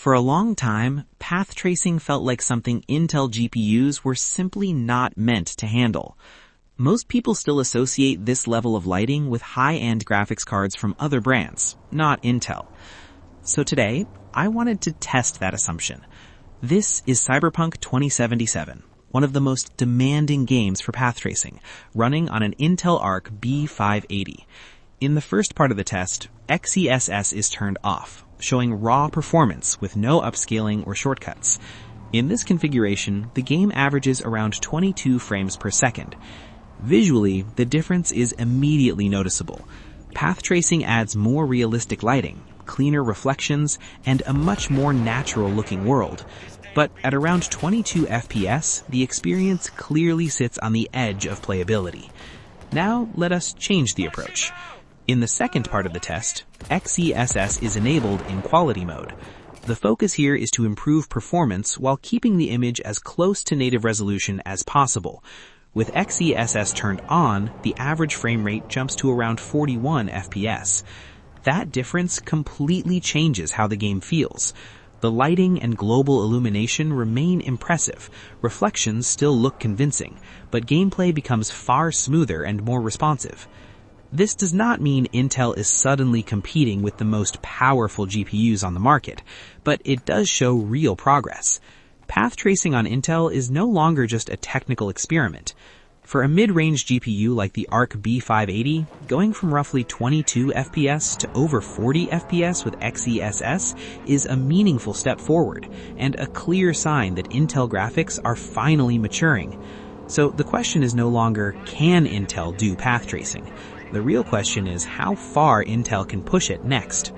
For a long time, path tracing felt like something Intel GPUs were simply not meant to handle. Most people still associate this level of lighting with high-end graphics cards from other brands, not Intel. So today, I wanted to test that assumption. This is Cyberpunk 2077, one of the most demanding games for path tracing, running on an Intel Arc B580. In the first part of the test, XeSS is turned off, showing raw performance with no upscaling or shortcuts. In this configuration, the game averages around 22 frames per second. Visually, the difference is immediately noticeable. Path tracing adds more realistic lighting, cleaner reflections, and a much more natural-looking world. But at around 22 FPS, the experience clearly sits on the edge of playability. Now, let us change the approach. In the second part of the test, XeSS is enabled in quality mode. The focus here is to improve performance while keeping the image as close to native resolution as possible. With XeSS turned on, the average frame rate jumps to around 41 FPS. That difference completely changes how the game feels. The lighting and global illumination remain impressive, reflections still look convincing, but gameplay becomes far smoother and more responsive. This does not mean Intel is suddenly competing with the most powerful GPUs on the market, but it does show real progress. Path tracing on Intel is no longer just a technical experiment. For a mid-range GPU like the Arc B580, going from roughly 22 FPS to over 40 FPS with XeSS is a meaningful step forward, and a clear sign that Intel graphics are finally maturing. So the question is no longer, can Intel do path tracing? The real question is how far Intel can push it next.